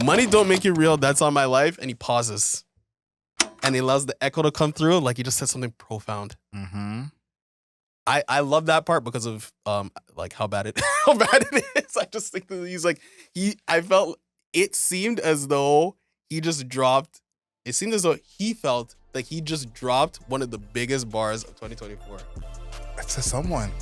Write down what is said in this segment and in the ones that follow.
Money Don't Make You Real, That's On My Life, and he pauses. And he allows the echo to come through like he just said something profound. Mm-hmm. I love that part because of like how bad it is. I just think that he's like I felt it seemed as though he just dropped. It seemed as though he felt like he just dropped one of the biggest bars of 2024. That's to someone.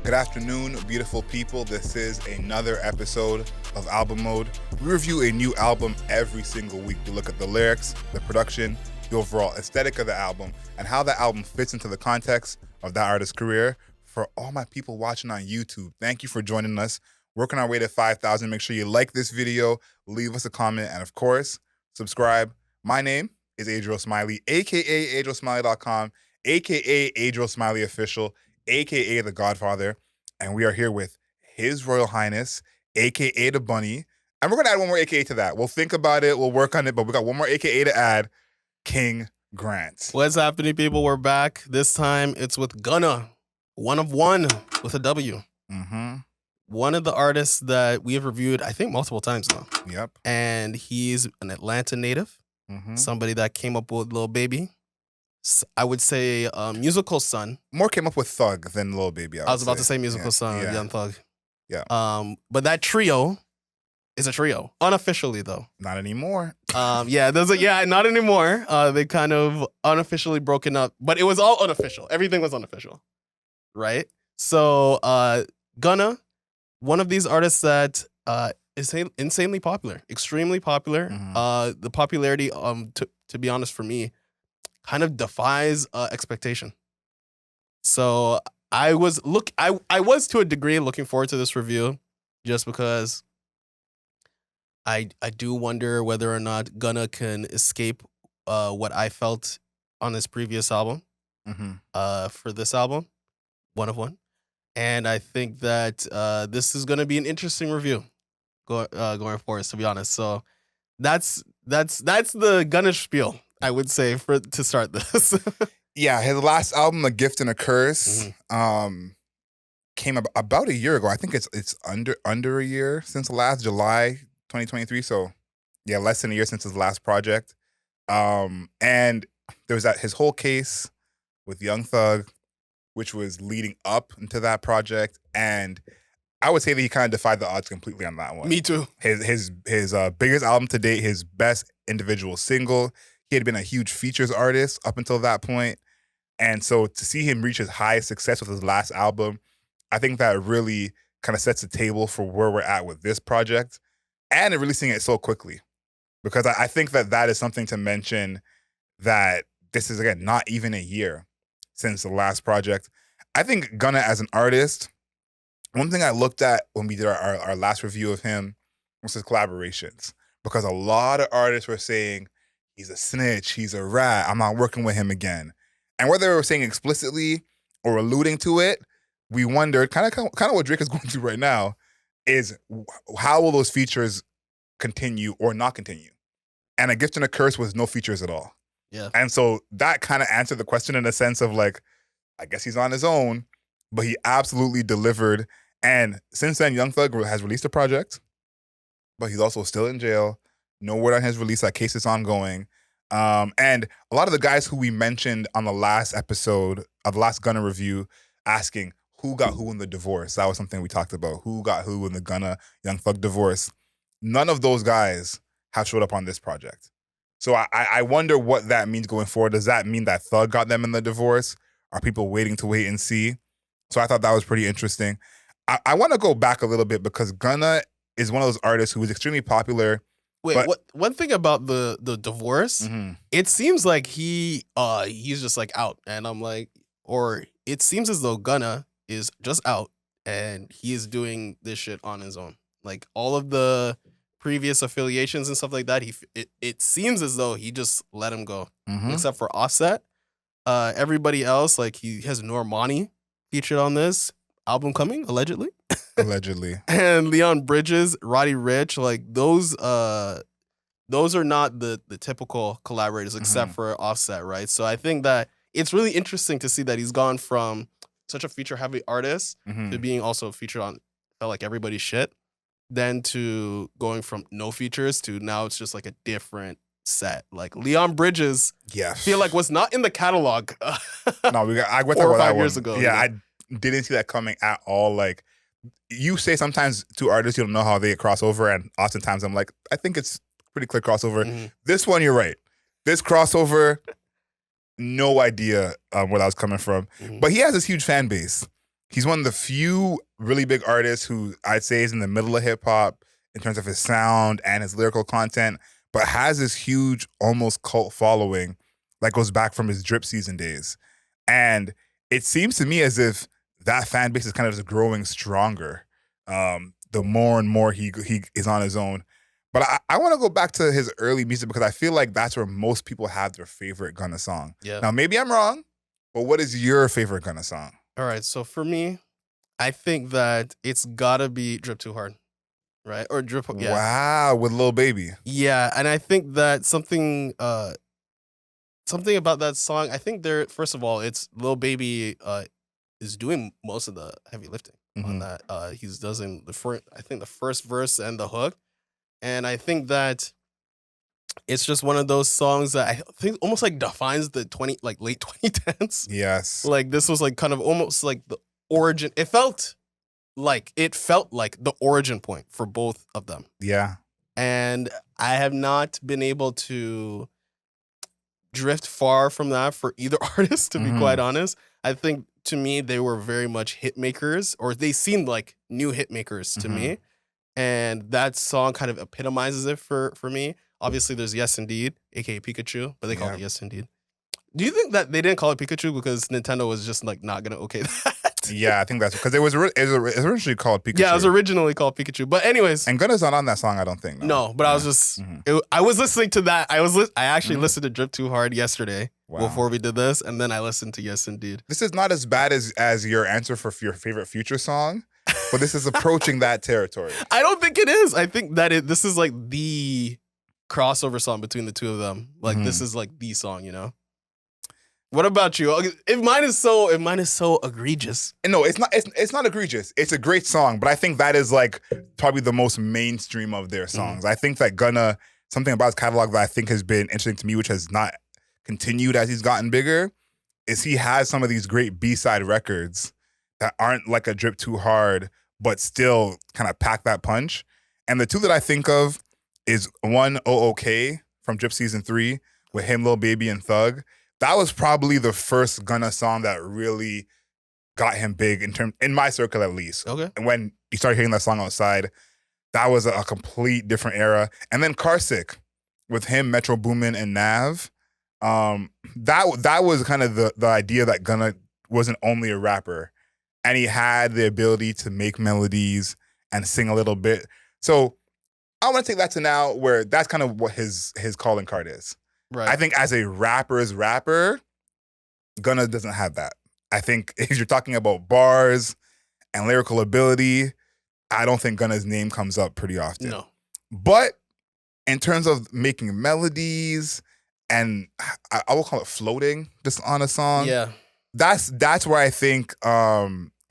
Good afternoon, beautiful people. This is another episode of Album Mode. We review a new album every single week. We look at the lyrics, the production, the overall aesthetic of the album, and how that album fits into the context of that artist's career. For all my people watching on YouTube, thank you for joining us. Working our way to 5,000. Make sure you like this video, leave us a comment, and of course, subscribe. My name is Adriel Smiley, aka AdrielSmiley.com, aka Adriel Smiley Official, aka The Godfather, and we are here with His Royal Highness, aka The Bunny, and we're gonna add one more aka to that. We'll think about it, we'll work on it, but we got one more aka to add, King Grant. What's happening, people? We're back. This time it's with Gunna, One of Wun with a W. Mm-hmm. One of the artists that we have reviewed, I think, multiple times now. Yep. And he's an Atlanta native, somebody that came up with Lil Baby. I would say musical son. More came up with Thug than Lil Baby. I was about to say musical son, Young Thug. Yeah. But that trio is a trio, unofficially though. Not anymore. Not anymore. They kind of unofficially broken up, but it was all unofficial. Everything was unofficial, right? So Gunna, one of these artists that is insanely popular, extremely popular. The popularity, to be honest, for me, kind of defies expectation. So I was to a degree looking forward to this review, just because I do wonder whether or not Gunna can escape what I felt on his previous album for this album, One of Wun. And I think that this is going to be an interesting review going forward, to be honest. So that's the Gunna spiel, I would say, to start this. Yeah, his last album, A Gift and a Curse, came about a year ago. I think it's under a year since the last, July 2023. So yeah, less than a year since his last project. And there was his whole case with Young Thug, which was leading up into that project, and I would say that he kind of defied the odds completely on that one. Me too. His biggest album to date, his best individual single. He had been a huge features artist up until that point, and so to see him reach his highest success with his last album, I think that really kind of sets the table for where we're at with this project, and releasing it so quickly, because I think that is something to mention, that this is, again, not even a year since the last project. I think Gunna as an artist, one thing I looked at when we did our last review of him was his collaborations, because a lot of artists were saying he's a snitch, he's a rat, I'm not working with him again. And whether they were saying explicitly or alluding to it, we wondered, kind of what Drake is going through right now, is how will those features continue or not continue? And A Gift and a Curse was no features at all. Yeah. And so that kind of answered the question in a sense of, like, I guess he's on his own, but he absolutely delivered. And since then, Young Thug has released a project, but he's also still in jail. No word on his release. That case is ongoing. And a lot of the guys who we mentioned on the last episode of the last Gunna review, asking who got who in the divorce. That was something we talked about. Who got who in the Gunna Young Thug divorce. None of those guys have showed up on this project. So I wonder what that means going forward. Does that mean that Thug got them in the divorce? Are people waiting to wait and see? So I thought that was pretty interesting. I want to go back a little bit, because Gunna is one of those artists who is extremely popular. Wait, one thing about the divorce, it seems like he's just like out, and I'm like, or it seems as though Gunna is just out and he is doing this shit on his own. Like all of the previous affiliations and stuff like that, it seems as though he just let him go, except for Offset. Everybody else, like he has Normani featured on this album coming, allegedly. And Leon Bridges, Roddy Ricch, like those are not the typical collaborators, except for Offset, right? So I think that it's really interesting to see that he's gone from such a feature heavy artist to being also featured on Felt Like Everybody's Shit, then to going from no features to now it's just like a different set. Like Leon Bridges, Yeah. feel like was not in the catalog. No, I went 4 or about that 5 years one. ago. Yeah, you know? I didn't see that coming at all. Like, you say sometimes two artists, you don't know how they cross over, and oftentimes I'm like, I think it's pretty clear crossover. Mhm. This one, you're right. This crossover, no idea where that was coming from. Mhm. But he has this huge fan base. He's one of the few really big artists who I'd say is in the middle of hip hop in terms of his sound and his lyrical content, but has this huge, almost cult following that goes back from his Drip Season days. And it seems to me as if that fan base is kind of just growing stronger the more and more he is on his own. But I want to go back to his early music because I feel like that's where most people have their favorite Gunna song. Yeah. Now, maybe I'm wrong, but what is your favorite Gunna song? All right. So for me, I think that it's gotta be Drip Too Hard, right? Or Drip. Yeah. Wow, with Lil Baby. Yeah, and I think that something about that song. I think there. First of all, it's Lil Baby is doing most of the heavy lifting on that. He's doing the first. I think the first verse and the hook, and I think that it's just one of those songs that I think almost like defines the late 2010s. Yes. Like this was like kind of almost like the origin. It felt like the origin point for both of them. Yeah. And I have not been able to drift far from that for either artist, to be quite honest. I think to me, they were very much hit makers, or they seemed like new hit makers to me. And that song kind of epitomizes it for me. Obviously, there's Yes Indeed, aka Pikachu, but they call it Yes Indeed. Do you think that they didn't call it Pikachu because Nintendo was just like not gonna okay that? Yeah, I think that's because it was originally called Pikachu. Yeah, it was originally called Pikachu. But anyways, and Gunna's not on that song, I don't think. No, but I was just I was listening to that. I actually listened to Drip Too Hard yesterday before we did this, and then I listened to Yes Indeed. This is not as bad as your answer for your favorite Future song, but this is approaching that territory. I don't think it is. I think that this is like the crossover song between the two of them. Like this is like the song, you know. What about you? If mine is so egregious. No, it's not. It's not egregious. It's a great song, but I think that is like probably the most mainstream of their songs. I think that Gunna, something about his catalog that I think has been interesting to me, which has not continued as he's gotten bigger, is he has some of these great B-side records that aren't like a Drip Too Hard, but still kind of pack that punch. And the two that I think of is one, OOK from Drip Season 3 with him, Lil Baby, and Thug. That was probably the first Gunna song that really got him big in my circle at least. Okay. And when you started hearing that song outside, that was a complete different era. And then Carsick with him, Metro Boomin, and Nav. That was kind of the idea that Gunna wasn't only a rapper, and he had the ability to make melodies and sing a little bit. So I want to take that to now where that's kind of what his calling card is. Right. I think as a rapper's rapper, Gunna doesn't have that. I think if you're talking about bars and lyrical ability, I don't think Gunna's name comes up pretty often. No. But in terms of making melodies and I will call it floating just on a song. Yeah. That's where I think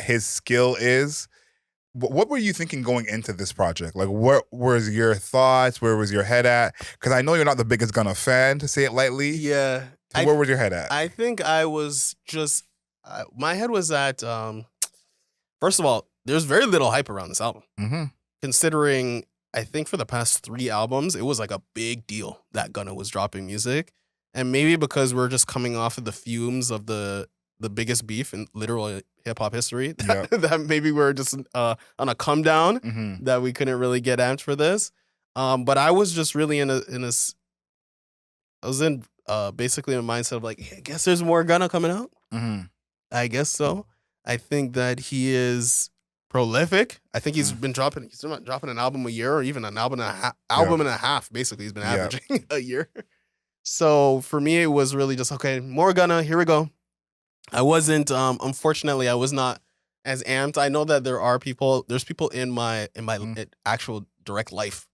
his skill is. What were you thinking going into this project? Like, what was your thoughts? Where was your head at? Because I know you're not the biggest Gunna fan, to say it lightly. Yeah. So where was your head at? I think I was just, my head was at, first of all, there's very little hype around this album. Considering, I think for the past 3 albums, it was like a big deal that Gunna was dropping music. And maybe because we're just coming off of the fumes of the biggest beef in literal hip-hop history, that maybe we're just on a come down, that we couldn't really get amped for this. But I was just really in basically a mindset of like, hey, I guess there's more Gunna coming out. I guess so. I think that he is prolific. I think he's been dropping an album a year, or even an album and a half. Basically, he's been averaging a year. So for me, it was really just, okay, more Gunna, here we go. I wasn't, unfortunately, I was not as amped. I know that there's people in my actual direct life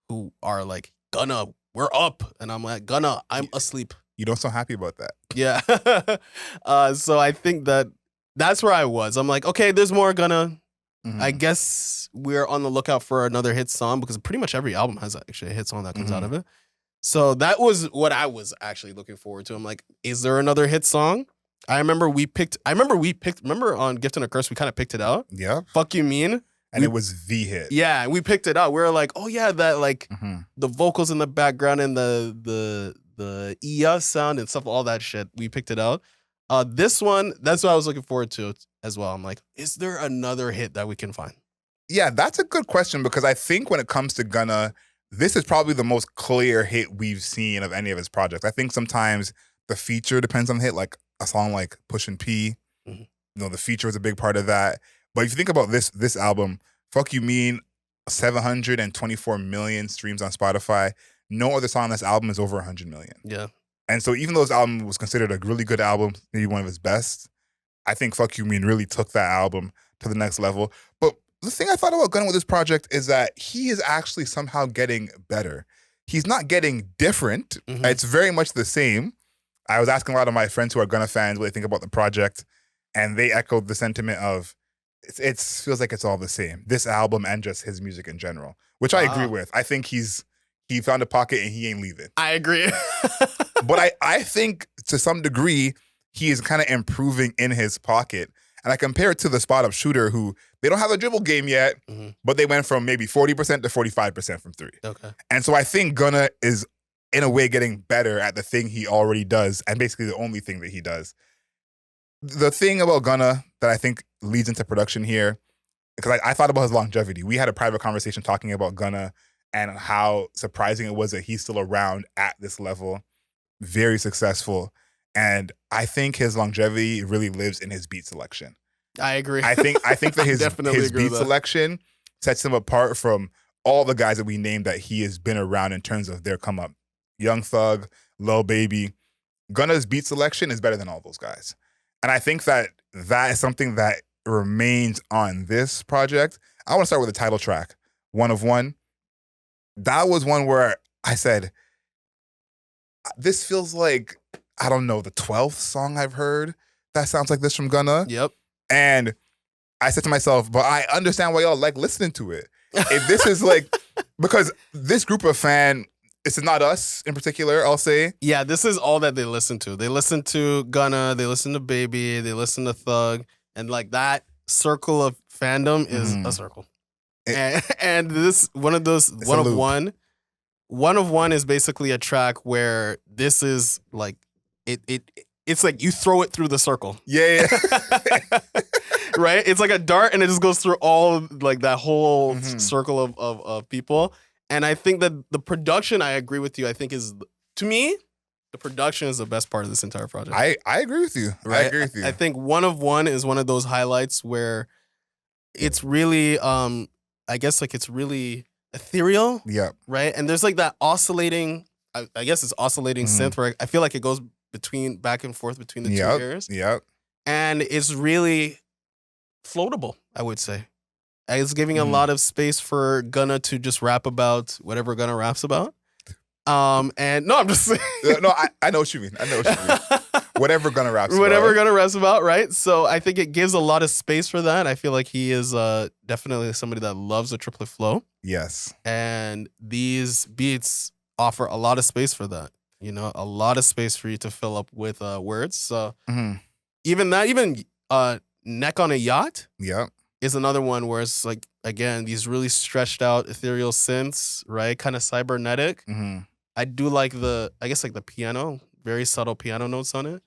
who are like, Gunna, we're up. And I'm like, Gunna, I'm asleep. You don't sound happy about that. Yeah. So I think that That's where I was. I'm like, okay, there's more Gunna. Mhm. I guess we're on the lookout for another hit song because pretty much every album has actually a hit song that comes out of it. So that was what I was actually looking forward to. I'm like, is there another hit song? Remember on Gift and a Curse, we kind of picked it out. Yeah. Fuck You Mean. And it was the hit. Yeah, we picked it out. We were like, oh yeah, that like the vocals in the background and the EA sound and stuff, all that shit. We picked it out. This one, that's what I was looking forward to as well. I'm like, is there another hit that we can find? Yeah, that's a good question because I think when it comes to Gunna, this is probably the most clear hit we've seen of any of his projects. I think sometimes the feature depends on the hit, like a song like Pushin' P. You know, the feature was a big part of that. But if you think about this album, Fuck You Mean, 724 million streams on Spotify. No other song on this album is over 100 million. Yeah. And so even though this album was considered a really good album, maybe one of his best, I think Fuck You Mean really took that album to the next level. But the thing I thought about Gunna with this project is that he is actually somehow getting better. He's not getting different. It's very much the same. I was asking a lot of my friends who are Gunna fans what they think about the project, and they echoed the sentiment of it feels like it's all the same. This album and just his music in general, which I agree with. I think he found a pocket and he ain't leaving. I agree. But I think to some degree, he is kind of improving in his pocket. And I compare it to the spot up shooter who they don't have a dribble game yet, but they went from maybe 40% to 45% from three. Okay. And so I think Gunna is in a way getting better at the thing he already does and basically the only thing that he does. The thing about Gunna that I think leads into production here, because I thought about his longevity. We had a private conversation talking about Gunna and how surprising it was that he's still around at this level, very successful. And I think his longevity really lives in his beat selection. I agree. I think that his agree beat with that. selection sets him apart from all the guys that we named that he has been around in terms of their come up. Young Thug, Lil Baby. Gunna's beat selection is better than all those guys. And I think that is something that remains on this project. I want to start with the title track, One of Wun. That was one where I said, this feels like, I don't know, the 12th song I've heard that sounds like this from Gunna. Yep. And I said to myself, but I understand why y'all like listening to it. If this is like, because this group of this is not us in particular, I'll say. Yeah, this is all that they listen to. They listen to Gunna, they listen to Baby, they listen to Thug, and like that circle of fandom is a circle. And this One of Wun. One of Wun is basically a track where this is like it's like you throw it through the circle. Yeah. Right? It's like a dart and it just goes through all like that whole circle of people. And I think that the production, I agree with you, I think to me, the production is the best part of this entire project. I agree with you. Right? I agree with you. I think One of Wun is one of those highlights where it's really, I guess like it's really ethereal. Yeah. Right? And there's like that oscillating, I guess it's oscillating synth where I feel like it goes back and forth between the two ears. Yep. And it's really floatable, I would say. It's giving a lot of space for Gunna to just rap about whatever Gunna raps about. And no, I'm just saying. No, I know what you mean. Whatever Gunna raps about. Whatever Gunna raps about, right? So I think it gives a lot of space for that. I feel like he is definitely somebody that loves a triplet flow. Yes. And these beats offer a lot of space for that. You know, a lot of space for you to fill up with words. So even Neck on a Yacht. Yep. Is another one where it's like, again, these really stretched out ethereal synths, right? Kind of cybernetic. I do like the piano, very subtle piano notes on it.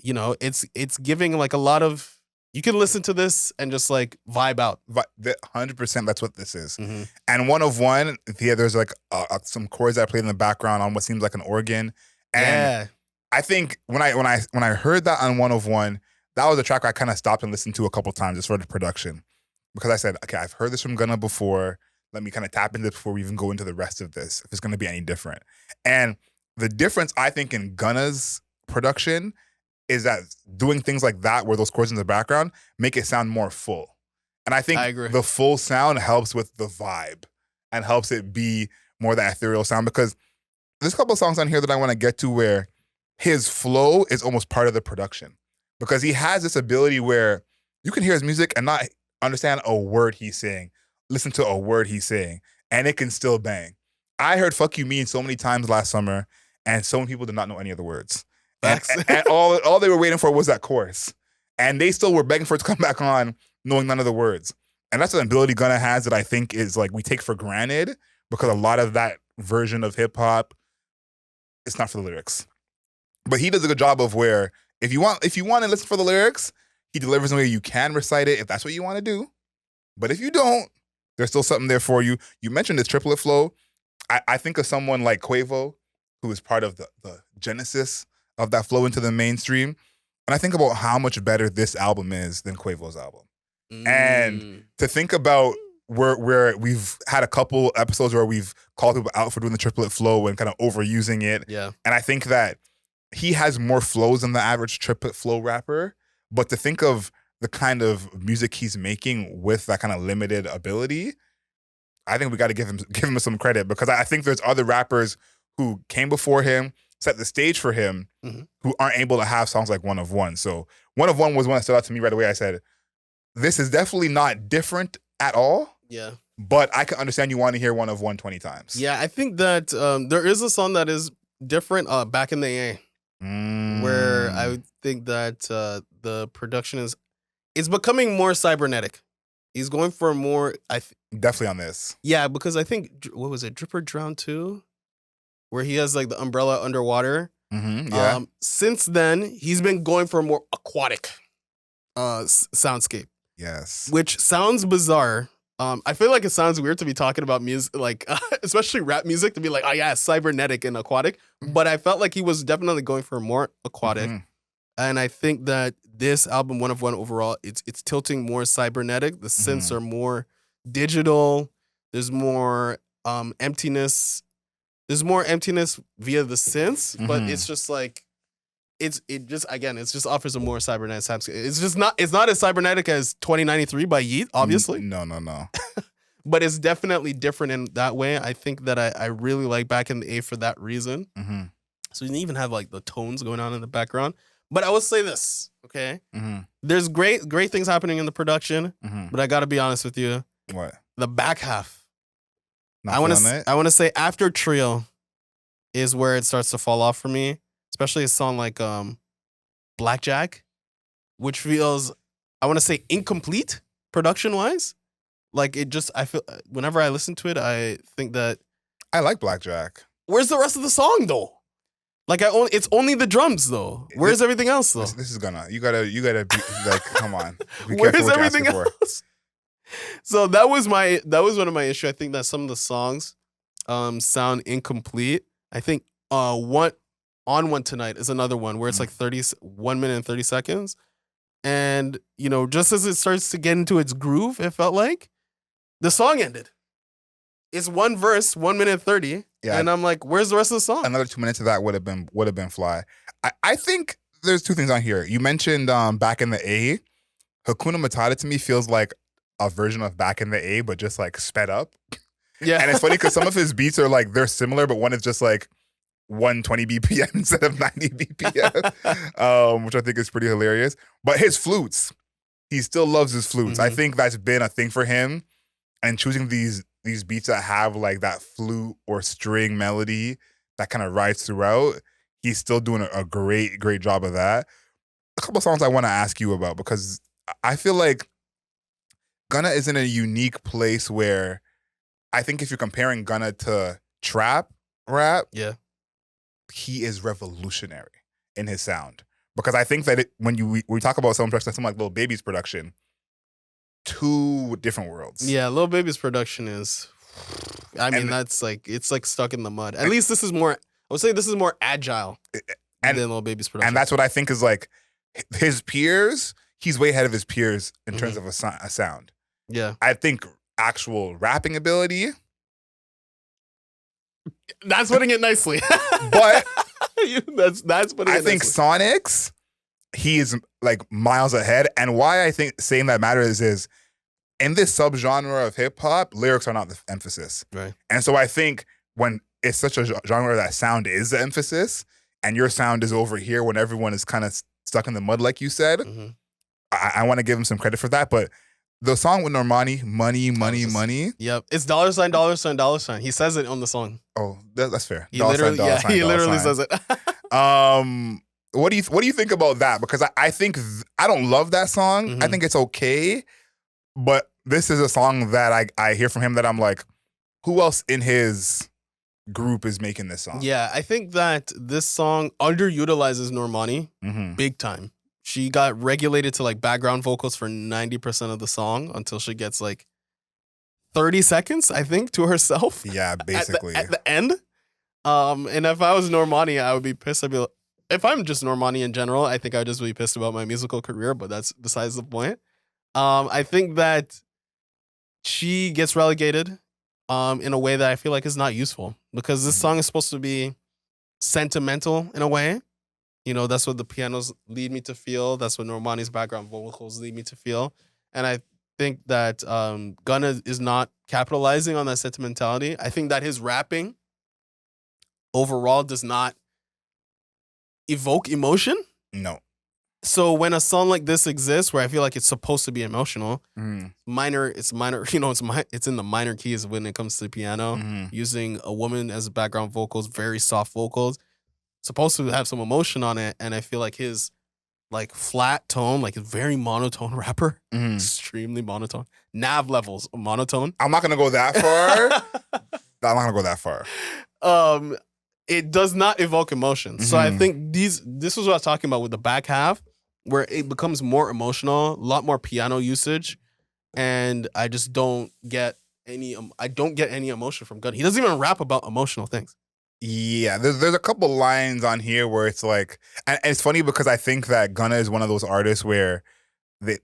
You know, it's giving like a lot of, you can listen to this and just like vibe out. 100% that's what this is. And One of Wun, there's like some chords that I played in the background on what seems like an organ. And I think when I heard that on One of Wun, that was a track I kind of stopped and listened to a couple times just for the production. Because I said, okay, I've heard this from Gunna before. Let me kind of tap into this before we even go into the rest of this, if it's going to be any different. And the difference, I think, in Gunna's production is that doing things like that, where those chords in the background, make it sound more full. And I think the full sound helps with the vibe and helps it be more that ethereal sound. Because there's a couple of songs on here that I want to get to where his flow is almost part of the production. because he has this ability where you can hear his music and not understand a word he's saying, listen to a word he's saying, and it can still bang. I heard "fuck you" mean so many times last summer, and so many people did not know any of the words. And, Facts. and all they were waiting for was that chorus. And they still were begging for it to come back on, knowing none of the words. And that's an ability Gunna has that I think is like we take for granted, because a lot of that version of hip hop, it's not for the lyrics. But he does a good job of where if you want to listen for the lyrics, he delivers in a way you can recite it if that's what you want to do. But if you don't, there's still something there for you. You mentioned this triplet flow. I think of someone like Quavo, who is part of the genesis of that flow into the mainstream. And I think about how much better this album is than Quavo's album. And to think about where we've had a couple episodes where we've called people out for doing the triplet flow and kind of overusing it. Yeah. And I think that he has more flows than the average triplet flow rapper. But to think of the kind of music he's making with that kind of limited ability, I think we got to give him some credit, because I think there's other rappers who came before him, set the stage for him, who aren't able to have songs like One of Wun. So One of Wun was one that stood out to me right away. I said, this is definitely not different at all. Yeah. But I can understand you want to hear One of Wun 20 times. Yeah, I think that there is a song that is different, Back in the A, where I would think that the production it's becoming more cybernetic. He's going for more, definitely on this. Yeah, because I think, what was it, Drip or Drown 2? Where he has like the umbrella underwater. Yeah. Since then, he's been going for a more aquatic soundscape. Yes. Which sounds bizarre. I feel like it sounds weird to be talking about music, like especially rap music, to be like, oh yeah, cybernetic and aquatic. But I felt like he was definitely going for more aquatic. And I think that this album, One of Wun overall, it's tilting more cybernetic. The synths are more digital. There's more emptiness. There's more emptiness via the synths, but it's just like it just offers a more cybernetic soundscape. It's not as cybernetic as 2093 by Yeat, obviously. No. But it's definitely different in that way. I think that I really like Back in the A for that reason. So you even have like the tones going on in the background. But I will say this, okay? There's great things happening in the production, but I gotta be honest with you. What? The back half. Not I want to say after Trio is where it starts to fall off for me, especially a song like Blackjack, which feels, I want to say, incomplete production wise. Like I feel whenever I listen to it, I think that I like Blackjack. Where's the rest of the song though? Like it's only the drums though. Where's everything else though? This is Gunna. You gotta be like, come on. Be Where's everything else? So that was one of my issues. I think that some of the songs sound incomplete. I think One on One Tonight is another one where it's like 1 minute and 30 seconds. And, just as it starts to get into its groove, it felt like the song ended. It's one verse, 1 minute 30. Yeah. And I'm like, where's the rest of the song? Another 2 minutes of that would have been fly. I think there's two things on here. You mentioned Back in the A. Hakuna Matata to me feels like a version of Back in the A, but just like sped up. Yeah. And it's funny because some of his beats are like, they're similar, but one is just like 120 BPM instead of 90 BPM, which I think is pretty hilarious. But his flutes, he still loves his flutes. I think that's been a thing for him. And choosing these beats that have like that flute or string melody that kind of rides throughout, he's still doing a great job of that. A couple songs I want to ask you about, because I feel like Gunna is in a unique place where I think if you're comparing Gunna to trap rap, yeah, he is revolutionary in his sound. Because I think that when we talk about some production, something like Lil Baby's production, two different worlds. Yeah, Lil Baby's production is, that's like, it's like stuck in the mud. At least this is more, I would say this is more agile than Lil Baby's production. And that's what I think is like his peers, he's way ahead of his peers in terms of a sound. Yeah. I think actual rapping ability, that's putting it nicely. But that's putting it I think nicely. Sonics, he is like miles ahead. And why I think saying that matters is in this subgenre of hip hop, lyrics are not the emphasis. Right. And so I think when it's such a genre that sound is the emphasis, and your sound is over here when everyone is kind of Stuck in the Mud, like you said. Mhm. I want to give him some credit for that. But the song with Normani, Money, Money, just- Money. Yep. It's dollar sign, dollar sign, dollar sign. He says it on the song. Oh, that's fair. He literally, he literally says it. What do you think about that? Because I think I don't love that song. I Mhm. think it's okay, but this is a song that I hear from him that I'm like, who else in his group is making this song? Yeah, I think that this song underutilizes Normani big time. She got regulated to like background vocals for 90% of the song until she gets like 30 seconds, I think, to herself. Yeah, basically. At the end. And if I was Normani, I would be pissed. I'd be like, if I'm just Normani in general, I think I'd just be pissed about my musical career, but that's besides the point. I think that she gets relegated in a way that I feel like is not useful because this song is supposed to be sentimental in a way. You know, that's what the pianos lead me to feel. That's what Normani's background vocals lead me to feel. And I think that Gunna is not capitalizing on that sentimentality. I think that his rapping overall does not evoke emotion. No. So when a song like this exists, where I feel like it's supposed to be emotional, minor, you know, it's in the minor keys when it comes to the piano, using a woman as background vocals, very soft vocals, supposed to have some emotion on it, and I feel like his like flat tone, like a very monotone rapper, extremely monotone, nav levels of monotone. I'm not gonna go that far. I'm not gonna go that far. It does not evoke emotion. So I think this is what I was talking about with the back half, where it becomes more emotional, a lot more piano usage, and I just don't get any emotion from Gunna. He doesn't even rap about emotional things. Yeah, there's a couple lines on here where it's like, and it's funny because I think that Gunna is one of those artists where like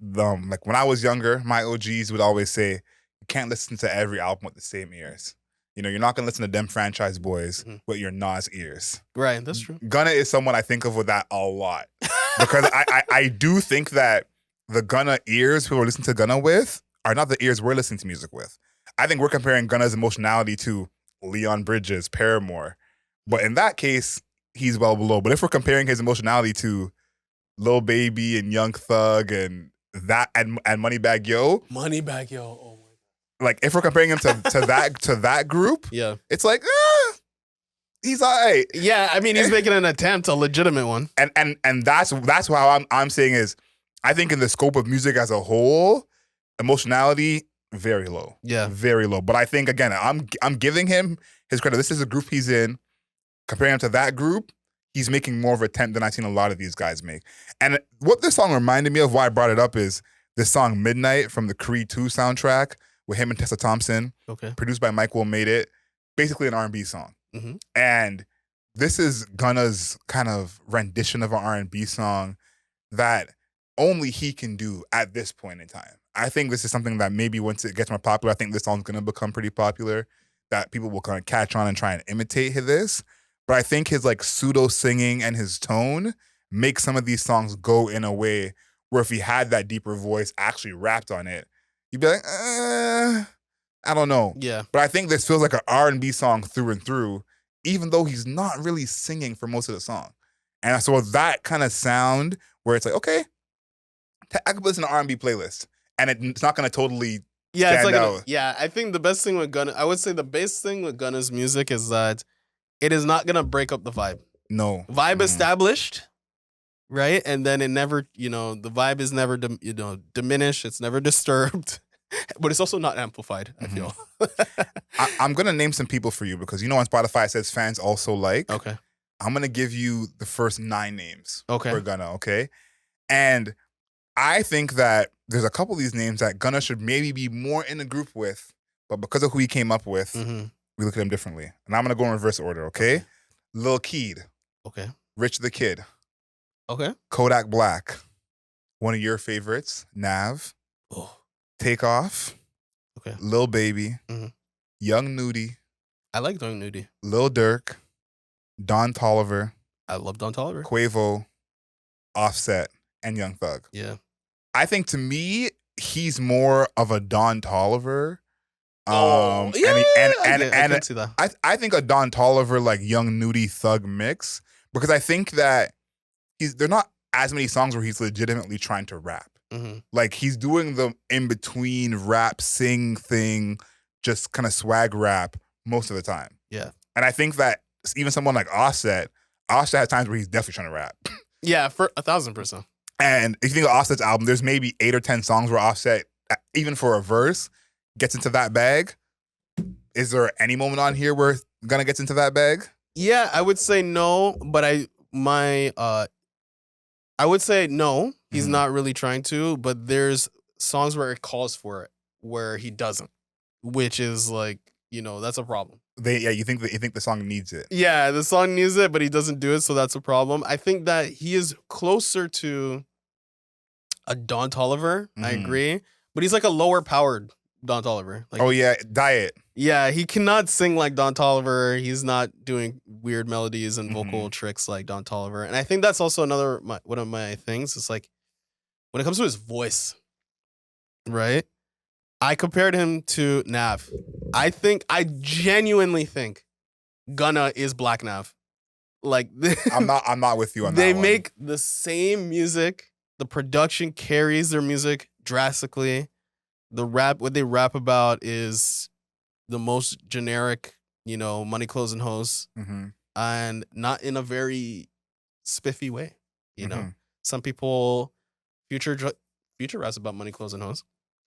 when I was younger, my OGs would always say, you can't listen to every album with the same ears. You know, you're not gonna listen to them franchise boys with your Nas ears. Right, that's true. Gunna is someone I think of with that a lot. Because I do think that the Gunna ears people listen to Gunna with are not the ears we're listening to music with. I think we're comparing Gunna's emotionality to Leon Bridges, Paramore. But in that case, he's well below. But if we're comparing his emotionality to Lil Baby and Young Thug and that and Moneybagg Yo, oh my God. like if we're comparing him to that group, Yeah, it's like he's all right. Yeah, I mean he's making an attempt, a legitimate one. And that's how I'm saying is, I think in the scope of music as a whole, emotionality very low. Yeah, very low. But I think again, I'm giving him his credit. This is a group he's in. Comparing him to that group, he's making more of an attempt than I've seen a lot of these guys make. And what this song reminded me of, why I brought it up, is this song Midnight from the Creed 2 soundtrack with him and Tessa Thompson. Okay. Produced by Mike Will Made It. Basically an R&B song. And this is Gunna's kind of rendition of an R&B song that only he can do at this point in time. I think this is something that maybe once it gets more popular, I think this song's going to become pretty popular, that people will kind of catch on and try and imitate this. But I think his like pseudo singing and his tone make some of these songs go in a way where if he had that deeper voice actually rapped on it, you'd be like, I don't know. Yeah. But I think this feels like an R&B song through and through, even though he's not really singing for most of the song. And so that kind of sound where it's like, okay, I could put this in an R&B playlist, and it's not going to totally stand out. I think the best thing with Gunna, I would say the best thing with Gunna's music is that it is not going to break up the vibe. No. Vibe established, right? And then it never, the vibe is never, diminished. It's never disturbed. But it's also not amplified, I feel. I'm going to name some people for you because, on Spotify it says fans also like. Okay. I'm going to give you the first 9 names for Gunna, okay? And I think that there's a couple of these names that Gunna should maybe be more in a group with, but because of who he came up with, we look at him differently. And I'm going to go in reverse order, okay? Lil Keed. Okay. Rich the Kid. Okay. Kodak Black. One of your favorites, Nav. Oh. Takeoff. Okay. Lil Baby. Young Nudie. I like Young Nudie. Lil Durk. Don Toliver. I love Don Toliver. Quavo. Offset. And Young Thug. Yeah. I think to me, he's more of a Don Toliver. I can see that. I think a Don Toliver like Young Nudie Thug mix, because I think that they're not as many songs where he's legitimately trying to rap. Mm-hmm. Like he's doing the in between rap sing thing, just kind of swag rap most of the time. Yeah. And I think that even someone like Offset has times where he's definitely trying to rap. Yeah, for 1,000%. And if you think of Offset's album, there's maybe 8 or 10 songs where Offset, even for a verse, gets into that bag. Is there any moment on here where Gunna gets into that bag? Yeah, I would say no, but I would say no. He's not really trying to, but there's songs where it calls for it, where he doesn't, which is like, that's a problem. You think the song needs it? Yeah, the song needs it, but he doesn't do it, so that's a problem. I think that he is closer to a Don Toliver. I agree, but he's like a lower powered Don Toliver. Like, oh yeah, Diet. Yeah, he cannot sing like Don Toliver. He's not doing weird melodies and vocal tricks like Don Toliver. And I think that's also one of my things. It's like when it comes to his voice, right? I compared him to Nav. I genuinely think Gunna is Black Nav. Like I'm not with you on that. They make the same music. The production carries their music drastically. What they rap about is the most generic, money, clothes, and hoes, and not in a very spiffy way. Some people, Future raps about money, clothes, and hoes,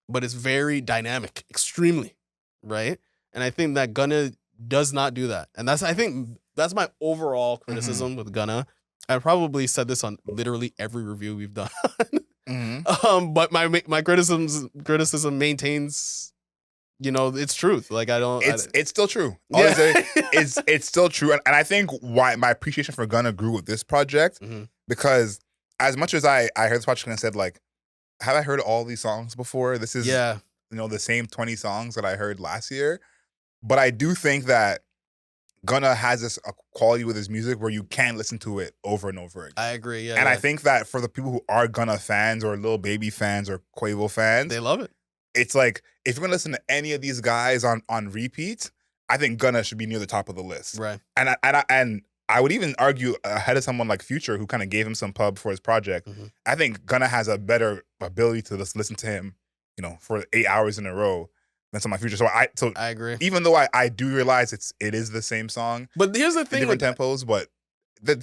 but it's very dynamic, extremely, right? And I think that Gunna does not do that, and I think that's my overall criticism with Gunna. I probably said this on literally every review we've done, but my criticism maintains. It's truth. Like it's still true. It's still true. And I think why my appreciation for Gunna grew with this project, because as much as I heard this project and said, like, have I heard all these songs before? This is the same 20 songs that I heard last year. But I do think that Gunna has this quality with his music where you can listen to it over and over again. I agree, yeah. And I think that for the people who are Gunna fans or Lil Baby fans or Quavo fans, they love it. It's like, if you're gonna listen to any of these guys on repeat, I think Gunna should be near the top of the list. Right. And I would even argue ahead of someone like Future, who kind of gave him some pub for his project. I think Gunna has a better ability to just listen to him, for 8 hours in a row than some of my Future. So I agree. Even though I do realize it is the same song, but here's the thing, different tempos, but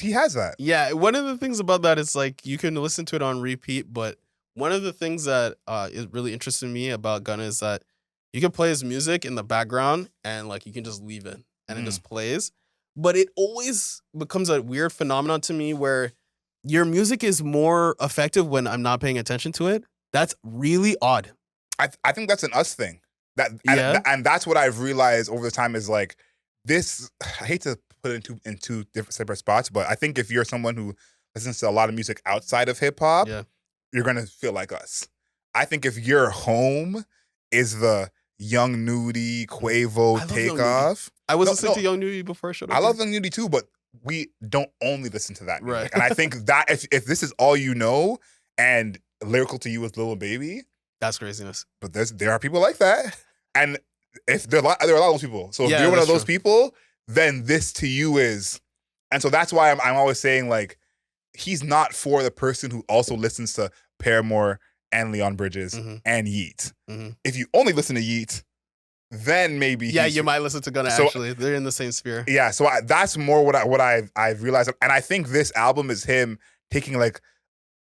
he has that. Yeah, one of the things about that is like you can listen to it on repeat, but one of the things that is really interesting me about Gunna is that you can play his music in the background and like you can just leave it and it just plays. But it always becomes a weird phenomenon to me where your music is more effective when I'm not paying attention to it. That's really odd. I think that's an us thing. And that's what I've realized over the time is like this. I hate to put it in two different separate spots, but I think if you're someone who listens to a lot of music outside of hip hop, you're gonna feel like us. I think if your home is the Young Nudie, Quavo takeoff. I was listening to Young Nudie before I showed up. I love Young Nudie too, but we don't only listen to that music. Right. And I think that if this is all you know and lyrical to you is Lil Baby, that's craziness. But there are people like that. And if there are a lot of those people. So if you're one of those people, then this to you is. And so that's why I'm always saying, like, he's not for the person who also listens to Paramore and Leon Bridges and Yeat. If you only listen to Yeat, then maybe you might listen to Gunna. Actually, they're in the same sphere. Yeah, so that's more what I've realized, and I think this album is him taking like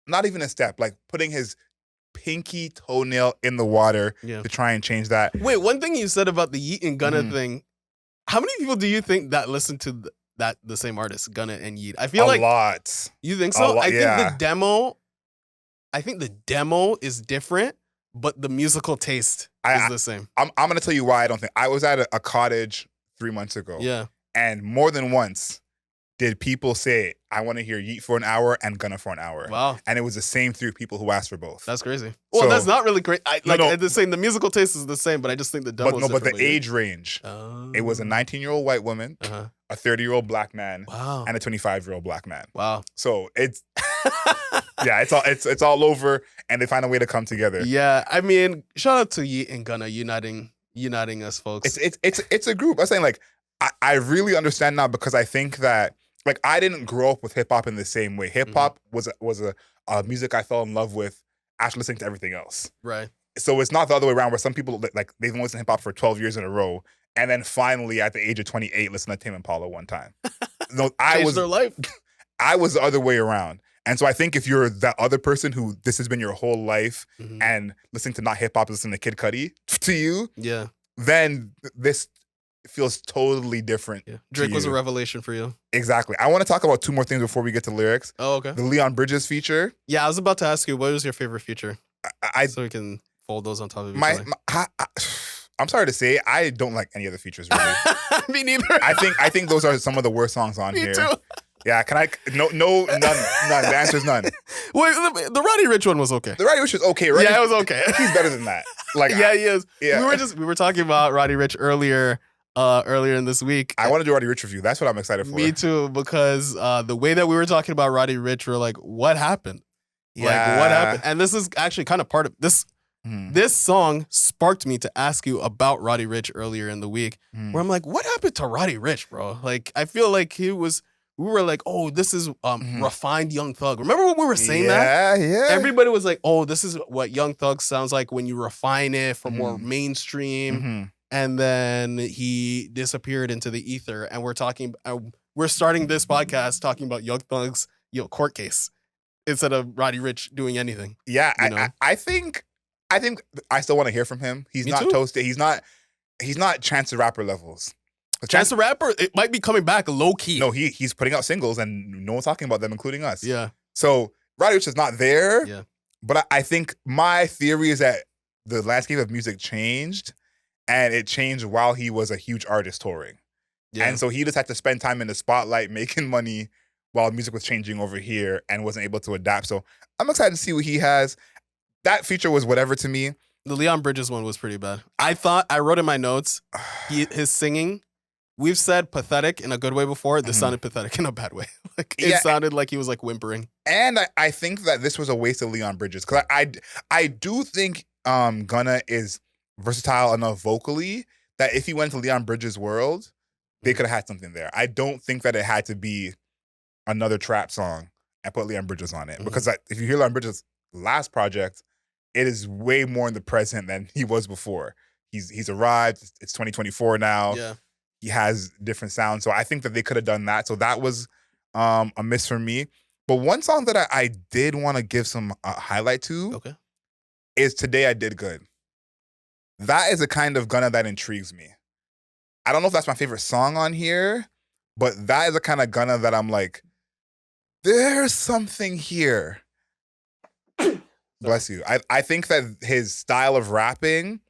not even a step, like putting his pinky toenail in the water to try and change that. Wait, one thing you said about the Yeat and Gunna thing, how many people do you think that listen to the same artist, Gunna and Yeat? I feel like a lot. You think so? I think the demo is different, but the musical taste is the same. I'm gonna tell you why I don't think. I was at a cottage 3 months ago. Yeah. And more than once did people say, I want to hear Yeat for an hour and Gunna for an hour. Wow. And it was the same 3 people who asked for both. That's crazy. Well, that's not really great. The musical taste is the same, but I just think the demo is but the age range. It was a 19-year-old white woman, a 30-year-old black man, and a 25-year-old black man. Wow. So it's it's all over, and they find a way to come together. Yeah, I mean, shout out to Yeat and Gunna uniting us, folks. It's a group. I'm saying, like, I really understand now, because I think that like I didn't grow up with hip hop in the same way. Hip hop was a music I fell in love with after listening to everything else. Right. So it's not the other way around where some people like they've listened to hip hop for 12 years in a row, and then finally at the age of 28 listen to Tame Impala one time. No, Changed their life. I was the other way around. And so I think if you're that other person who this has been your whole life and listening to not hip hop, listening to Kid Cudi to you, Yeah. then this feels totally different. Yeah. Drake was a revelation for you. Exactly. I want to talk about two more things before we get to lyrics. Oh, okay. The Leon Bridges feature. Yeah, I was about to ask you, what was your favorite feature? I So we can fold those on top of each other. I'm sorry to say, I don't like any of the features really. Me neither. I think those are some of the worst songs on Me here. too. Yeah, can I? No, none. The answer's none. Wait, the Roddy Ricch one was okay. The Roddy Ricch was okay, right? Yeah, it was okay. He's better than that. Like, yeah, he is. Yeah. We were talking about Roddy Ricch earlier in this week. I want to do Roddy Ricch review. That's what I'm excited for. Me too, because the way that we were talking about Roddy Ricch, we're like, what happened? Yeah. Like, what happened? And this is actually kind of part of this. This song sparked me to ask you about Roddy Ricch earlier in the week, where I'm like, what happened to Roddy Ricch, bro? Like, I feel like we were like, oh, this is refined Young Thug. Remember when we were saying that? Yeah. Everybody was like, oh, this is what Young Thug sounds like when you refine it for more mainstream. And then he disappeared into the ether. And we're starting this podcast talking about Young Thug's court case instead of Roddy Ricch doing anything. Yeah, I think I still want to hear from him. He's Me not too. toasted. He's not Chance the Rapper levels. Chance the Rapper, it might be coming back low key. No, he's putting out singles and no one's talking about them, including us. Yeah. So Roddy Ricch is not there. Yeah. But I think my theory is that the landscape of music changed, and it changed while he was a huge artist touring. Yeah. And so he just had to spend time in the spotlight making money while music was changing over here and wasn't able to adapt. So I'm excited to see what he has. That feature was whatever to me. The Leon Bridges one was pretty bad. I wrote in my notes, his singing, we've said pathetic in a good way before. This sounded pathetic in a bad way. Like it sounded like he was like whimpering. And I think that this was a waste of Leon Bridges, because I do think Gunna is versatile enough vocally that if he went to Leon Bridges' world, they could have had something there. I don't think that it had to be another trap song and put Leon Bridges on it, because if you hear Leon Bridges' last project, it is way more in the present than he was before. He's arrived. It's 2024 now. Yeah. He has different sounds. So I think that they could have done that. So that was a miss for me. But one song that I did want to give some highlight to is Today I Did Good. That is a kind of Gunna that intrigues me. I don't know if that's my favorite song on here, but that is a kind of Gunna that I'm like, there's something here. Bless you. I think that his style of rapping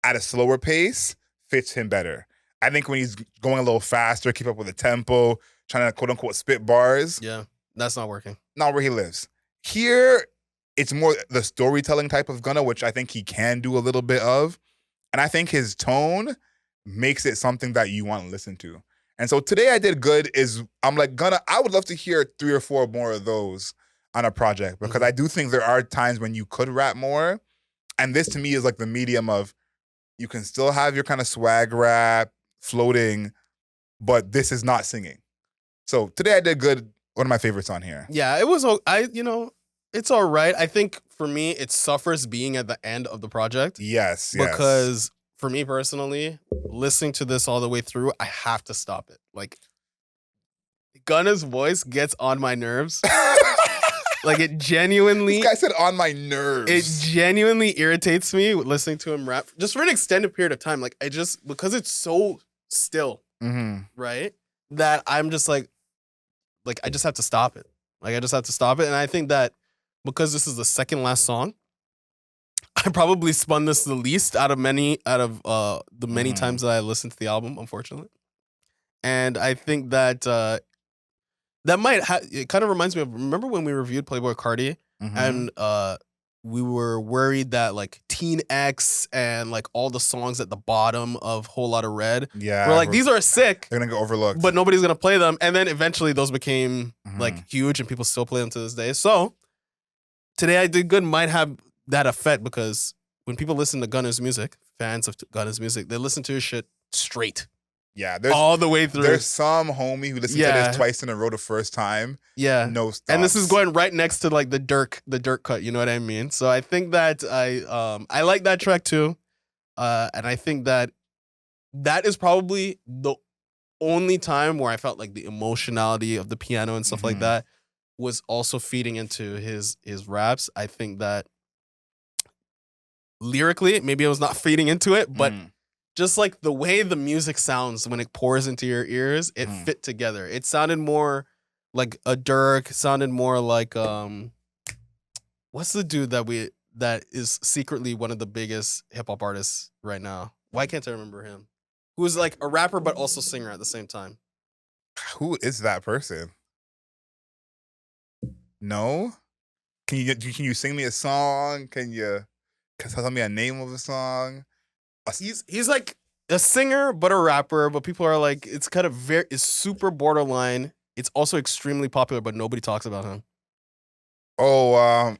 at a slower pace fits him better. I think when he's going a little faster, keep up with the tempo, trying to quote unquote spit bars. Yeah, that's not working. Not where he lives. Here, it's more the storytelling type of Gunna, which I think he can do a little bit of. And I think his tone makes it something that you want to listen to. And so Today I Did Good I'm like, Gunna, I would love to hear 3 or 4 more of those on a project, because I do think there are times when you could rap more. And this to me is like the medium of, you can still have your kind of swag rap floating, but this is not singing. So Today I Did Good, one of my favorites on here. Yeah, it was, it's all right. I think for me, it suffers being at the end of the project. Yes. Because for me personally, listening to this all the way through, I have to stop it. Like, Gunna's voice gets on my nerves. Like, it genuinely... This guy said on my nerves. It genuinely irritates me listening to him rap just for an extended period of time. Like, because it's so still, right? That I'm just like, I just have to stop it. Like, I just have to stop it. And I think that because this is the second last song, I probably spun this the least out of the many times that I listened to the album, unfortunately. And I think that that might it kind of reminds me of, remember when we reviewed Playboi Carti and we were worried that like Teen X and like all the songs at the bottom of Whole Lotta Red, we're like, these are sick, they're gonna get overlooked, but nobody's gonna play them. And then eventually those became like huge and people still play them to this day. So Today I Did Good might have that effect, because when people listen to Gunna's music, fans of Gunna's music, they listen to his shit straight. Yeah, there's all the way through. There's some homie who listened to Yeah. this twice in a row the first time. Yeah. No stops. And this is going right next to like the Dirk cut, you know what I mean? So I think that I like that track too. And I think that is probably the only time where I felt like the emotionality of the piano and stuff like that was also feeding into his raps. I think that lyrically, maybe it was not feeding into it, but just like the way the music sounds when it pours into your ears, it fit together. It sounded more like a Dirk, sounded more like what's the dude that is secretly one of the biggest hip hop artists right now? Why can't I remember him? Who's like a rapper but also singer at the same time. Who is that person? No? Can you sing me a song? Can you tell me a name of a song? He's like a singer but a rapper, but people are like, it's kind of it's super borderline. It's also extremely popular, but nobody talks about him. Rod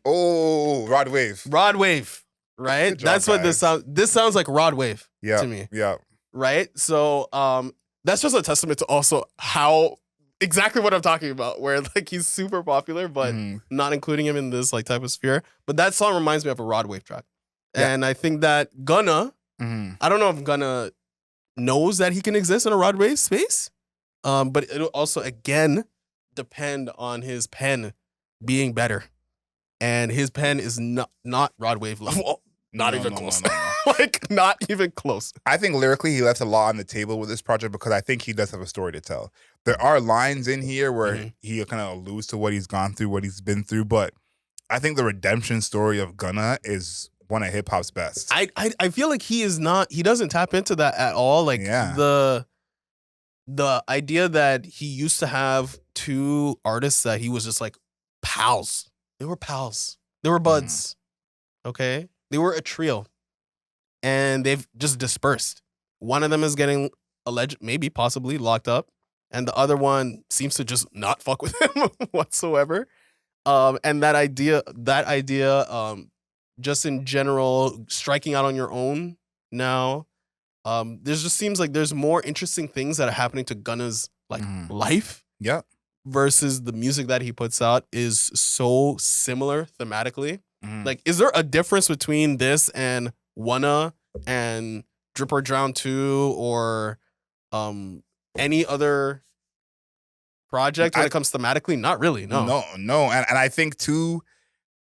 Wave. Rod Wave, right? Good job, That's what guys. this sounds like Rod Wave Yeah, to me. yeah. Right? So that's just a testament to also how exactly what I'm talking about, where like he's super popular, but not including him in this like type of sphere. But that song reminds me of a Rod Wave track. Yeah. And I think that Gunna, I don't know if Gunna knows that he can exist in a Rod Wave space. But it'll also again depend on his pen being better. And his pen is not Rod Wave level. Not even close. No. Like, not even close. I think lyrically he left a lot on the table with this project because I think he does have a story to tell. There are lines in here where he kind of alludes to what he's gone through, what he's been through, but I think the redemption story of Gunna is one of hip hop's best. I feel like he doesn't tap into that at all. Like the idea that he used to have two artists that he was just like pals. They were pals. They were buds. Okay? They were a trio. And they've just dispersed. One of them is getting maybe possibly locked up. And the other one seems to just not fuck with him whatsoever. And that idea, just in general, striking out on your own now, there just seems like there's more interesting things that are happening to Gunna's like life. Yeah. Versus the music that he puts out is so similar thematically. Like, is there a difference between this and Wunna and Drip or Drown 2 or any other project when it comes thematically? Not really, no. No. And I think too,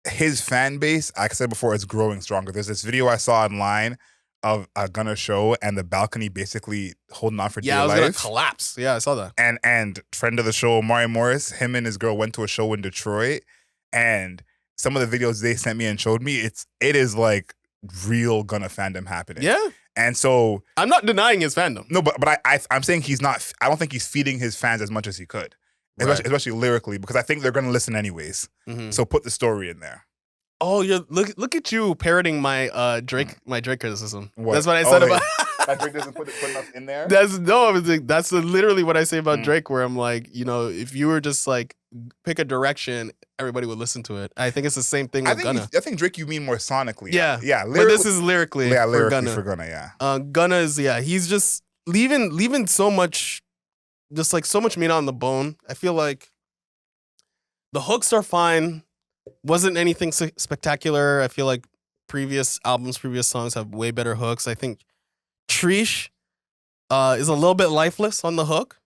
his fan base, like I said before, is growing stronger. There's this video I saw online of a Gunna show and the balcony basically holding on for dear life. Yeah, it was gonna collapse. Yeah, I saw that. And friend of the show, Mari Morris, him and his girl went to a show in Detroit, and some of the videos they sent me and showed me, it is like real Gunna fandom happening. Yeah. And so I'm not denying his fandom. No, but I'm saying he's not. I don't think he's feeding his fans as much as he could, especially lyrically, because I think they're gonna listen anyways. So put the story in there. Oh, look at you parroting my Drake criticism. What? That's what I said about. That Drake doesn't put enough in there. That's literally what I say about Drake. Where I'm like, if you were just like pick a direction, everybody would listen to it. I think it's the same thing with Gunna. I think Drake, you mean more sonically. Yeah. But this is lyrically. Yeah, lyrically for Gunna. Yeah. Gunna is he's just leaving so much, just like so much meat on the bone. I feel like the hooks are fine. Wasn't anything spectacular. I feel like previous songs have way better hooks. I think Trish is a little bit lifeless on the hook.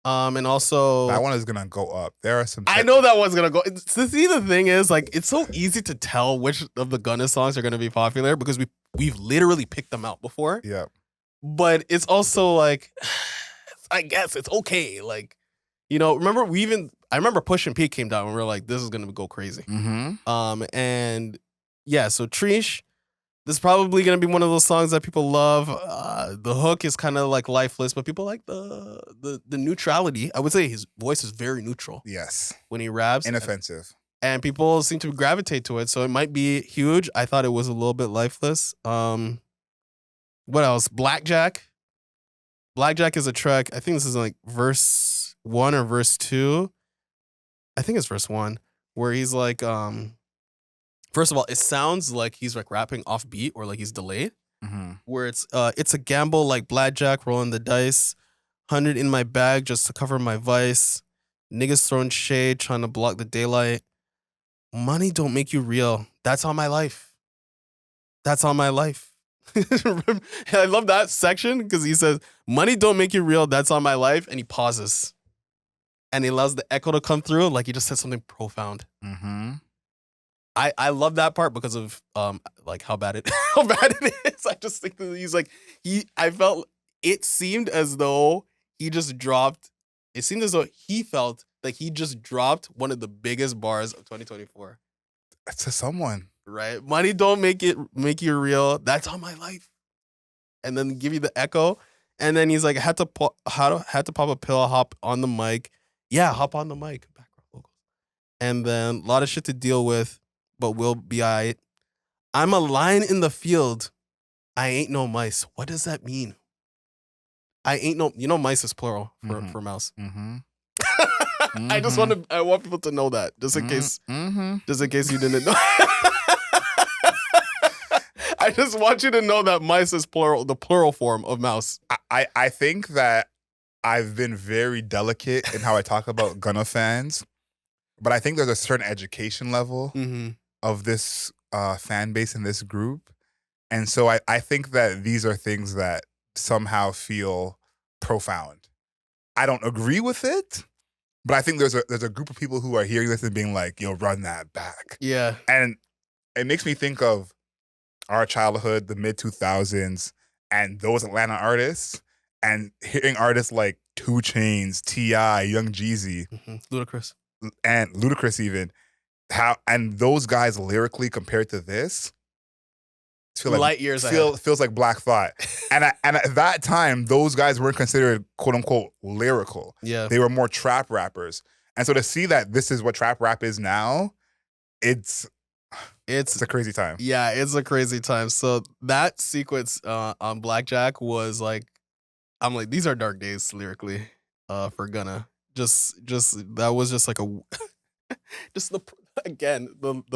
And also that one is gonna go up. There are some. I know that one's gonna go. See, the thing is, like, it's so easy to tell which of the Gunna songs are gonna be popular because we've literally picked them out before. Yeah. But it's also like, I guess it's okay. Like, remember I remember Push and P came down and we were like, this is gonna go crazy. And yeah, so Trish, this is probably gonna be one of those songs that people love. The hook is kind of like lifeless, but people like the neutrality. I would say his voice is very neutral. Yes. When he raps. Inoffensive. And people seem to gravitate to it, so it might be huge. I thought it was a little bit lifeless. What else? Blackjack. Blackjack is a track. I think this is like verse 1 or verse 2. I think it's verse 1, where he's like, first of all, it sounds like he's like rapping off beat or like he's delayed. Where it's a gamble like blackjack, rolling the dice. 100 in my bag just to cover my vice. Niggas throwing shade, trying to block the daylight. Money don't make you real. That's all my life. That's all my life. I love that section because he says, money don't make you real. That's all my life. And he pauses. And he allows the echo to come through like he just said something profound. Mm-hmm. I love that part because of like how bad it is. I just think that he's like I felt it seemed as though he just dropped. It seemed as though he felt like he just dropped one of the biggest bars of 2024. To someone, right? Money don't make you real. That's all my life. And then give you the echo. And then he's like, had to pop a pill, hop on the mic. Yeah, hop on the mic. Background vocals. And then a lot of shit to deal with, but we'll be alright. I'm a lion in the field. I ain't no mice. What does that mean? I ain't no, mice is plural for mouse. Mm-hmm. I want people to know that just in case you didn't know. I just want you to know that mice is plural, the plural form of mouse. I think that I've been very delicate in how I talk about Gunna fans, but I think there's a certain education level of this fan base in this group. And so I think that these are things that somehow feel profound. I don't agree with it, but I think there's a group of people who are hearing this and being like, yo, run that back. Yeah. And it makes me think of our childhood, the mid-2000s, and those Atlanta artists, and hearing artists like 2 Chainz, T.I., Young Jeezy, Ludacris, and Ludacris even, and those guys lyrically compared to this, feel like light years feels like Black Thought. and at that time, those guys weren't considered quote unquote lyrical. Yeah. They were more trap rappers. And so to see that this is what trap rap is now, it's a crazy time. Yeah, it's a crazy time. So that sequence on Blackjack was like, I'm like, these are dark days lyrically for Gunna. Just that was just like just the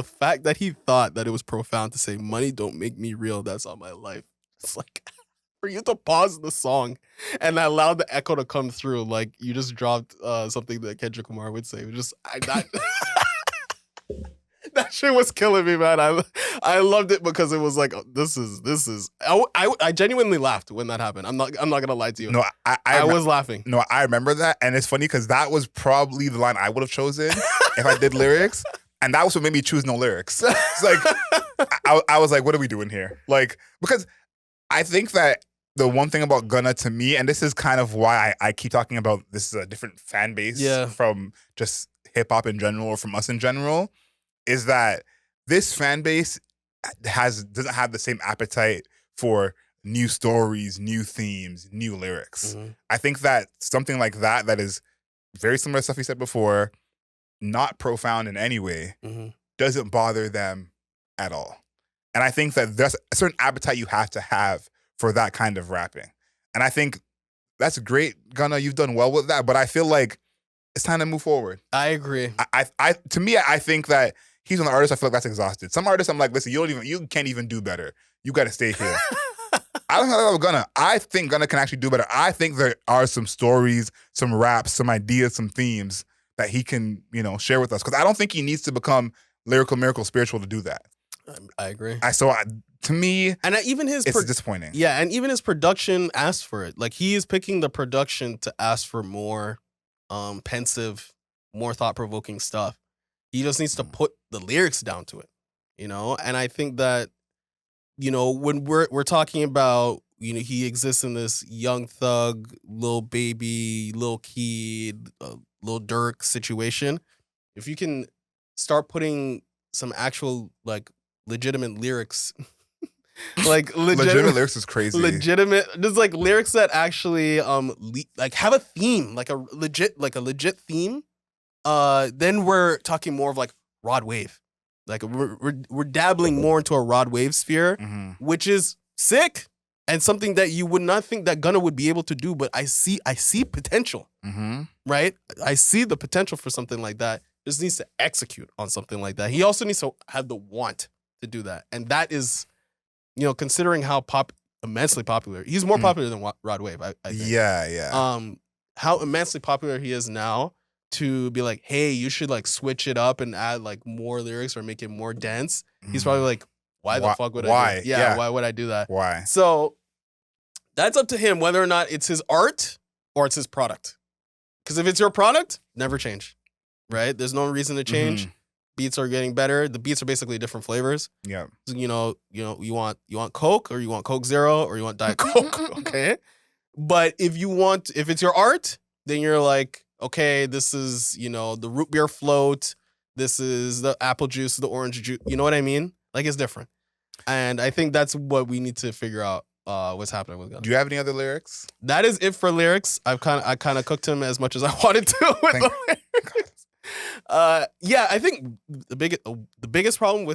fact that he thought that it was profound to say money don't make me real. That's all my life. It's like for you to pause the song and allow the echo to come through. Like you just dropped something that Kendrick Lamar would say. That shit was killing me, man. I loved it because it was like, this is. I genuinely laughed when that happened. I'm not gonna lie to you. No, I was laughing. No, I remember that, and it's funny because that was probably the line I would have chosen if I did lyrics, and that was what made me choose no lyrics. It's like I was like, what are we doing here? Like, because I think that the one thing about Gunna to me, and this is kind of why I keep talking about this is a different fan base from just hip hop in general or from us in general, is that this fan base doesn't have the same appetite for new stories, new themes, new lyrics. I think that something like that is very similar to stuff he said before, not profound in any way, doesn't bother them at all. And I think that there's a certain appetite you have to have for that kind of rapping. And I think that's great, Gunna, you've done well with that, but I feel like it's time to move forward. I agree. To me, I think that he's one of the artists I feel like that's exhausted. Some artists I'm like, listen, you can't even do better. You got to stay here. I don't know about Gunna. I think Gunna can actually do better. I think there are some stories, some raps, some ideas, some themes that he can, share with us. Because I don't think he needs to become lyrical, miracle, spiritual to do that. I agree. To me, and even it's disappointing. Yeah, and even his production asked for it. Like he is picking the production to ask for more pensive, more thought-provoking stuff. He just needs to put the lyrics down to it, And I think that, when we're talking about, he exists in this Young Thug, Lil Baby, Lil Kid, Lil Durk situation. If you can start putting some actual legitimate lyrics, legitimate lyrics is crazy. Just lyrics that actually have a theme, like a legit theme. Then we're talking more of Rod Wave. We're dabbling more into a Rod Wave sphere, which is sick and something that you would not think that Gunna would be able to do. But I see potential, right? I see the potential for something like that. Just needs to execute on something like that. He also needs to have the want to do that, and that is, considering how immensely popular. He's more popular than Rod Wave. I think. Yeah. how immensely popular he is now to be like, hey, you should like switch it up and add like more lyrics or make it more dense. He's probably like, why the fuck would I do that? Yeah, why would I do that? Why? So that's up to him whether or not it's his art or it's his product. Because if it's your product, never change, right? There's no reason to change. Beats are getting better. The beats are basically different flavors. Yeah. You want Coke or you want Coke Zero or you want Diet Coke, okay? But if it's your art, then you're like, okay, this is, the root beer float. This is the apple juice, the orange juice. You know what I mean? Like, it's different. And I think that's what we need to figure out what's happening with Gunna. Do you have any other lyrics? That is it for lyrics. I kind of cooked him as much as I wanted to with the lyrics. Yeah, I think the biggest problem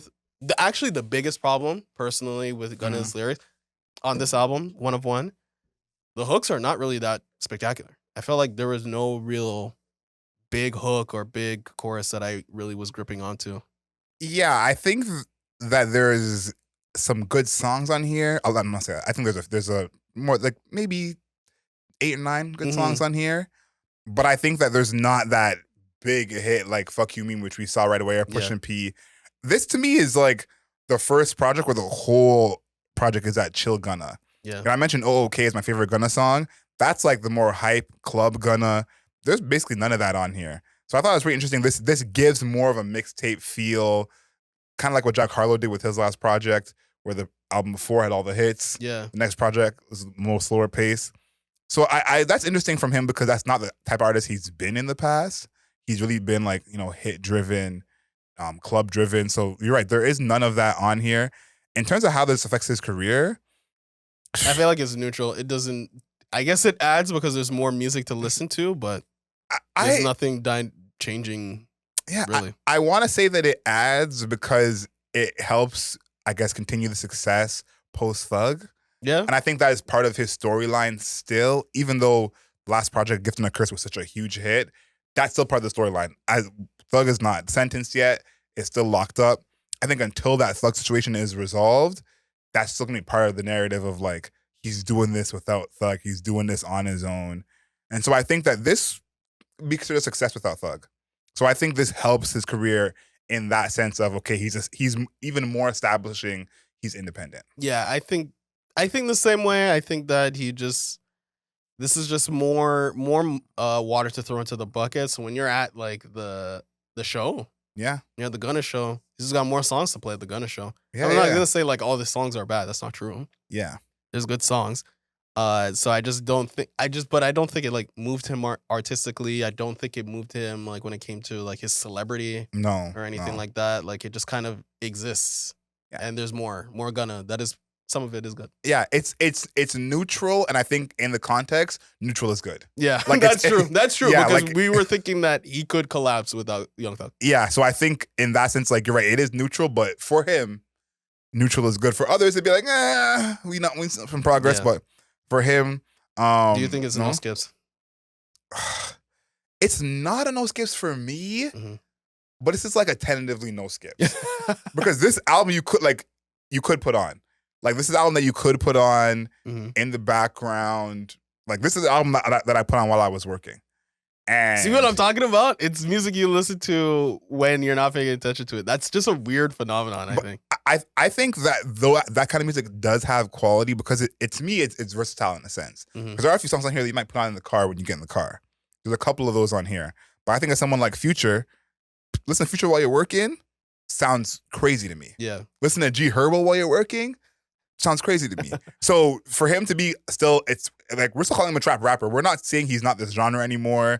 the biggest problem personally with Gunna's lyrics on this album, One of Wun, the hooks are not really that spectacular. I felt like there was no real big hook or big chorus that I really was gripping onto. Yeah, I think that there's some good songs on here. I'm not saying that. I think there's a more like maybe 8 or 9 good songs on here, but I think that there's not that big hit like "Fuck You Mean," which we saw right away, or "Push and P." This to me is like the first project where the whole project is at chill Gunna. Yeah, and I mentioned "OK" is my favorite Gunna song. That's like the more hype club Gunna. There's basically none of that on here, so I thought it was really interesting. This gives more of a mixtape feel, kind of like what Jack Harlow did with his last project, where the album before had all the hits. Yeah, the next project was more slower pace. So I that's interesting from him because that's not the type of artist he's been in the past. He's really been like, hit driven, club driven. So you're right. There is none of that on here. In terms of how this affects his career, I feel like it's neutral. It doesn't. I guess it adds because there's more music to listen to, but there's nothing changing. Yeah, really. I want to say that it adds because it helps, I guess, continue the success post Thug. Yeah, and I think that is part of his storyline still, even though last project, Gift and a Curse, was such a huge hit. That's still part of the storyline. Thug is not sentenced yet. It's still locked up. I think until that Thug situation is resolved, that's still going to be part of the narrative of like, he's doing this without Thug. He's doing this on his own. And so I think that this be considered a success without Thug. So I think this helps his career in that sense of, okay, he's even more establishing he's independent. Yeah, I think the same way. I think that this is just more water to throw into the bucket. So when you're at like the show, the Gunna show, he's just got more songs to play at the Gunna show. I'm not gonna say like all the songs are bad. That's not true. Yeah, there's good songs. So I don't think it like moved him artistically. I don't think it moved him like when it came to like his celebrity, or anything like that. Like it just kind of exists, and there's more Gunna. That is. Some of it is good. Yeah, it's neutral, and I think in the context, neutral is good. Yeah, like that's true. That's true, because we were thinking that he could collapse without Young Thug. Yeah, so I think in that sense, like you're right, it is neutral, but for him, neutral is good. For others, it'd be like, we some progress, but for him, do you think it's no skips? It's not a no skips for me, but it's just like a tentatively no skips because this album you could put on. Like, this is an album that you could put on in the background. Like, this is an album that I put on while I was working. And see what I'm talking about? It's music you listen to when you're not paying attention to it. That's just a weird phenomenon, I think. I think that though that kind of music does have quality because it's versatile in a sense. Because there are a few songs on here that you might put on in the car when you get in the car. There's a couple of those on here. But I think as someone like Future, listen to Future while you're working sounds crazy to me. Yeah. Listen to G Herbo while you're working sounds crazy to me. So for him to be still, it's like we're still calling him a trap rapper. We're not saying he's not this genre anymore.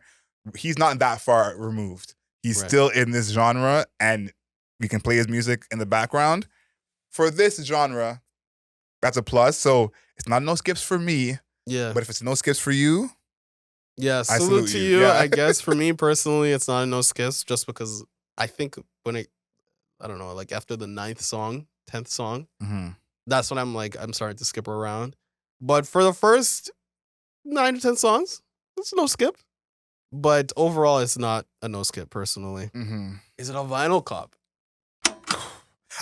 He's not that far removed. He's still in this genre, and we can play his music in the background. For this genre, that's a plus. So it's not no skips for me. Yeah. But if it's no skips for you, yeah, salute to you. Yeah. I guess for me personally, it's not a no skips just because I think I don't know, like after the 9th song, 10th song, that's when I'm starting to skip around. But for the first 9 to 10 songs, it's no skip. But overall, it's not a no skip personally. Is it a vinyl cop?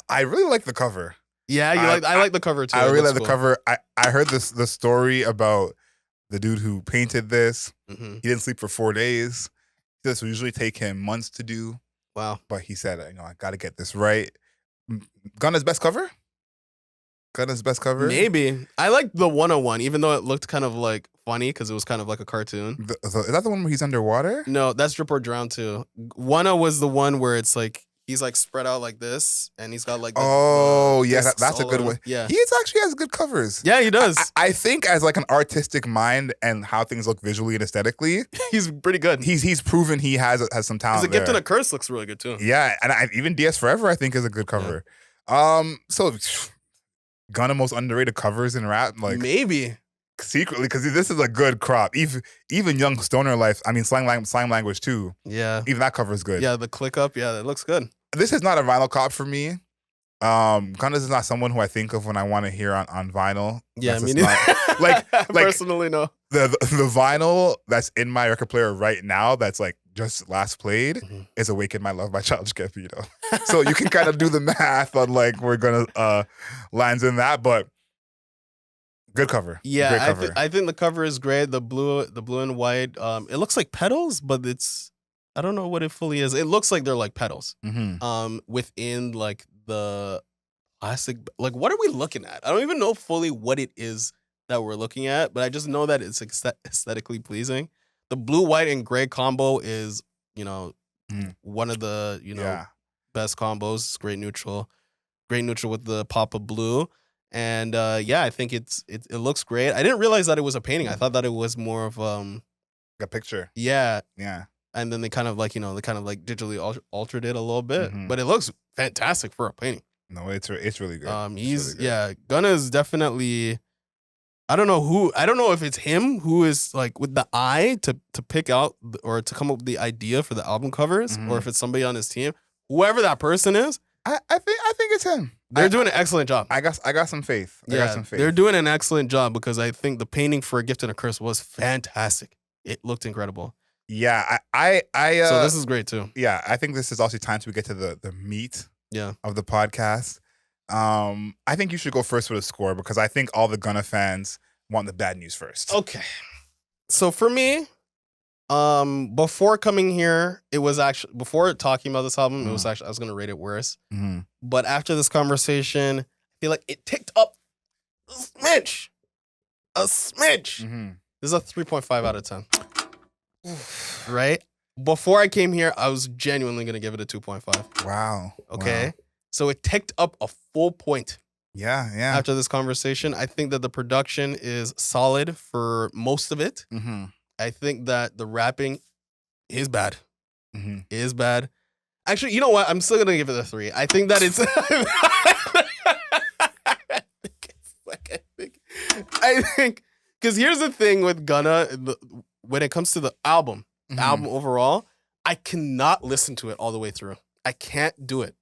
I really like the cover. Yeah, I like the cover too. I really like the cover. I heard the story about the dude who painted this. Mm-hmm. He didn't sleep for 4 days. This will usually take him months to do. Wow. But he said, I got to get this right. Gunna's best cover? Gunna's best cover? Maybe. I like the One of Wun, even though it looked kind of like funny because it was kind of like a cartoon. Is that the one where he's underwater? No, that's Drip or Drown too. One was the one where it's like he's like spread out like this, and he's got like that's a good one. Yeah, He actually has good covers. Yeah, he does. I think as like an artistic mind and how things look visually and aesthetically, he's pretty good. He's proven he has some talent. He's a Gift and a Curse looks really good too. Yeah, and even DS Forever I think is a good cover. So Gunna most underrated covers in rap, like maybe secretly, because this is a good crop. Even Young Stoner Life, I mean slang language too. Yeah, even that cover is good. Yeah, the click up, yeah, that looks good. This is not a vinyl cop for me. Gunna is not someone who I think of when I want to hear on vinyl. Yeah, me neither. Like personally, no. The vinyl that's in my record player right now that's like just last played is "Awaken My Love" by Childish Gambino. So you can kind of do the math on like we're gonna lines in that, but good cover. Yeah, great cover. I think the cover is great. The blue and white. It looks like petals, but I don't know what it fully is. It looks like they're like petals. Within like the plastic. Like, what are we looking at? I don't even know fully what it is that we're looking at, but I just know that it's aesthetically pleasing. The blue, white, and gray combo is, one of the best combos. It's great neutral with the pop of blue. And I think it looks great. I didn't realize that it was a painting. I thought that it was more of a picture. Yeah. Yeah. And then they kind of like, digitally altered it a little bit, but it looks fantastic for a painting. No, it's really good. Gunna is definitely. I don't know if it's him who is like with the eye to pick out or to come up with the idea for the album covers, or if it's somebody on his team. Whoever that person is, I think it's him. They're doing an excellent job. I got some faith. I got some faith. They're doing an excellent job because I think the painting for A Gift and a Curse was fantastic. It looked incredible. Yeah, so this is great too. Yeah, I think this is also time to get to the meat of the podcast. I think you should go first with a score because I think all the Gunna fans want the bad news first. Okay. So for me, before coming here, it was actually before talking about this album, it was actually I was gonna rate it worse. But after this conversation, I feel like it ticked up a smidge. This is a 3.5 out of 10. Right? Before I came here, I was genuinely gonna give it a 2.5. Wow. Okay. Wow. So it ticked up a full point. Yeah. After this conversation, I think that the production is solid for most of it. I think that the rapping is bad. Is bad. Actually, you know what? I'm still gonna give it a 3. I think that it's. I think because here's the thing with Gunna, when it comes to the album overall, I cannot listen to it all the way through. I can't do it.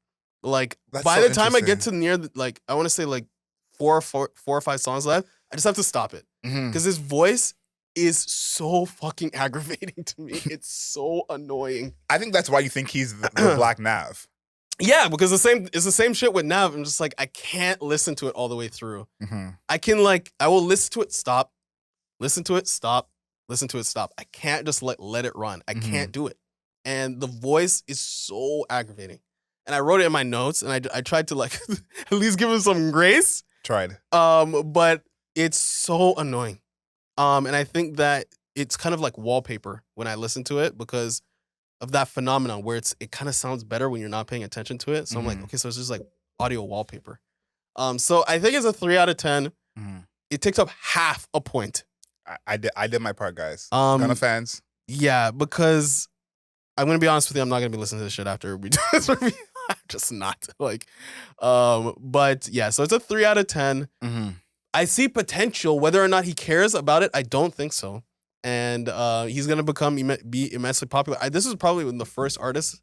Like by the time I get to near I want to say like 4 or 5 songs left, I just have to stop it because his voice is so fucking aggravating to me. It's so annoying. I think that's why you think he's the Black Nav. Yeah, because it's the same shit with Nav. I'm just like I can't listen to it all the way through. I can I will listen to it, stop, listen to it, stop, listen to it, stop. I can't just let it run. I can't do it. And the voice is so aggravating. And I wrote it in my notes, and I tried to at least give him some grace. Tried. But it's so annoying. And I think that it's kind of like wallpaper when I listen to it because of that phenomenon where it kind of sounds better when you're not paying attention to it. So I'm like, okay, so it's just like audio wallpaper. So I think it's a 3 out of 10. It ticked up half a point. I did my part, guys. Gunna fans. Yeah, because I'm gonna be honest with you, I'm not gonna be listening to this shit after we do this review. I'm just not but yeah, so it's a 3 out of 10. I see potential. Whether or not he cares about it, I don't think so. And he's gonna be immensely popular. This is probably one of the first artists.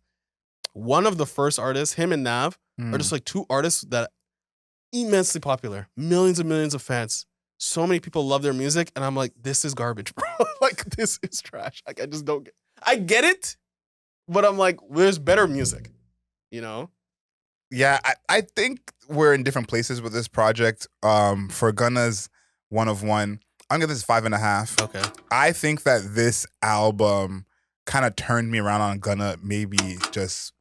Him and Nav are just like 2 artists that immensely popular, millions and millions of fans. So many people love their music, and I'm like, this is garbage, bro. This is trash. I just don't get. I get it, but I'm like, there's better music. Yeah, I think we're in different places with this project. For Gunna's One of Wun, I'm gonna give this 5.5. Okay. I think that this album kind of turned me around on Gunna, maybe just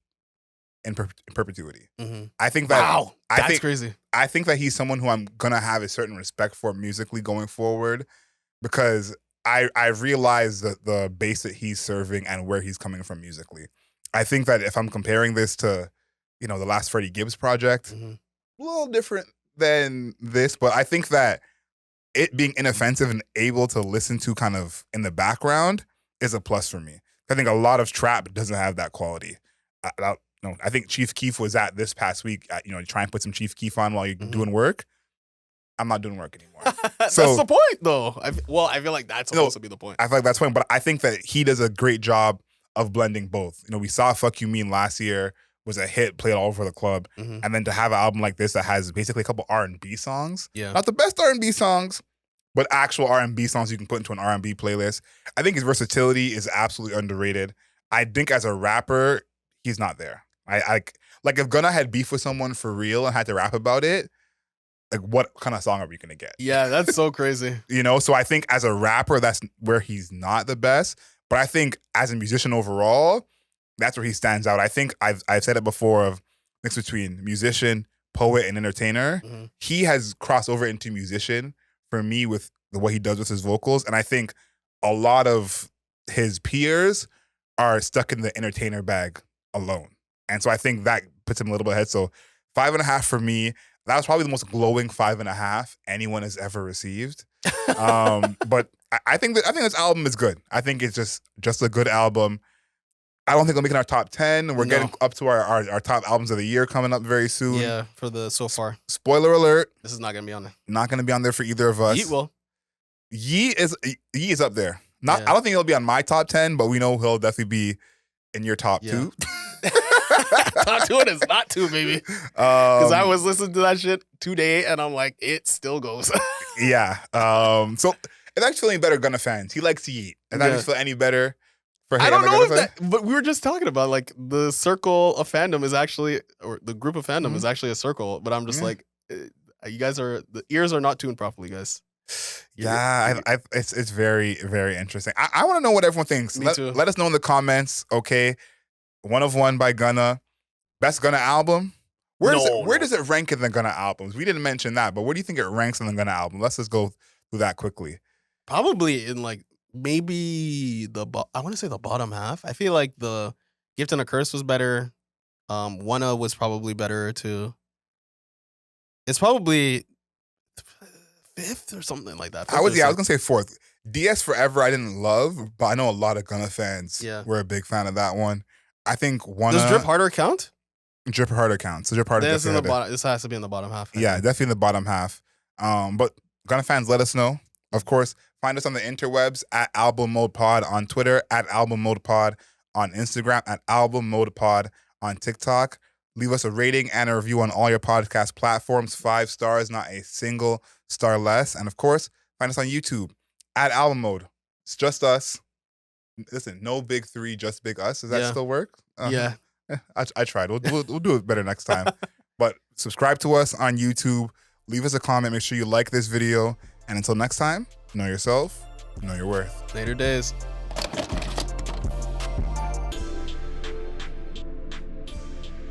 in perpetuity. Mm-hmm. I think that Wow, that's crazy. I think that he's someone who I'm gonna have a certain respect for musically going forward, because I realize the base that he's serving and where he's coming from musically. I think that if I'm comparing this to, you know, the last Freddie Gibbs project, Mm-hmm. a little different than this, but I think that it being inoffensive and able to listen to kind of in the background is a plus for me. I think a lot of trap doesn't have that quality. I think Chief Keef was at this past week, you know, try and put some Chief Keef on while you're doing work. I'm not doing work anymore. That's the point, though. I feel like that's supposed to be the point. I feel like that's the point, but I think that he does a great job of blending both. You know, we saw Fuck You Mean last year was a hit, played all over the club. Mm-hmm. And then to have an album like this that has basically a couple R&B songs. Yeah. Not the best R&B songs, but actual R&B songs you can put into an R&B playlist. I think his versatility is absolutely underrated. I think as a rapper, he's not there. I like if Gunna had beef with someone for real and had to rap about it, like what kind of song are we gonna get? Yeah, that's so crazy. You know, so I think as a rapper, that's where he's not the best. But I think as a musician overall, that's where he stands out. I think I've said it before of mix between musician, poet, and entertainer. Mm-hmm. He has crossed over into musician for me with the way he does with his vocals. And I think a lot of his peers are stuck in the entertainer bag alone. And so I think that puts him a little bit ahead. So 5.5 for me. That was probably the most glowing 5.5 anyone has ever received. But I think this album is good. I think it's just a good album. I don't think it'll make it our top 10. We're getting up to our top albums of the year coming up very soon. Yeah, for the so far. Spoiler alert. This is not gonna be on there. Not gonna be on there for either of us. Yeat will. Yeat is up there. Yeah. I don't think he'll be on my top 10, but we know he'll definitely be in your top 2. Top 2 is not 2, baby. Because I was listening to that shit today, and I'm like, it still goes. Yeah. So if that's feeling better, Gunna fans, he likes Yeat. If that makes feel any better for him, I don't know if that, but we were just talking about like the circle of fandom is actually, or the group of fandom is actually a circle. But I'm just like, you guys the ears are not tuned properly, guys. Yeah, it's very, very interesting. I want to know what everyone thinks. Me too. Let us know in the comments. Okay, One of Wun by Gunna, best Gunna album. Where does it rank in the Gunna albums? We didn't mention that, but where do you think it ranks in the Gunna album? Let's just go through that quickly. Probably in like maybe I want to say the bottom half. I feel like the Gift and a Curse was better. Wanna was probably better too. It's probably 5th or something like that. I was gonna say 4th. DS Forever I didn't love, but I know a lot of Gunna fans were a big fan of that one. I think Wanna. Does Drip Harder count? Drip Harder counts. So Drip Harder This has to be in the bottom half. Yeah, definitely in the bottom half. But Gunna fans, let us know. Of course, find us on the interwebs at Album Mode Pod on Twitter, at Album Mode Pod on Instagram, at Album Mode Pod on TikTok. Leave us a rating and a review on all your podcast platforms. 5 stars, not a single star less. And of course, find us on YouTube at Album Mode. It's just us. Listen, no big 3, just big us. Does that still work? Yeah. I tried. We'll do it better next time. But subscribe to us on YouTube. Leave us a comment. Make sure you like this video. And until next time, know yourself, know your worth. Later days.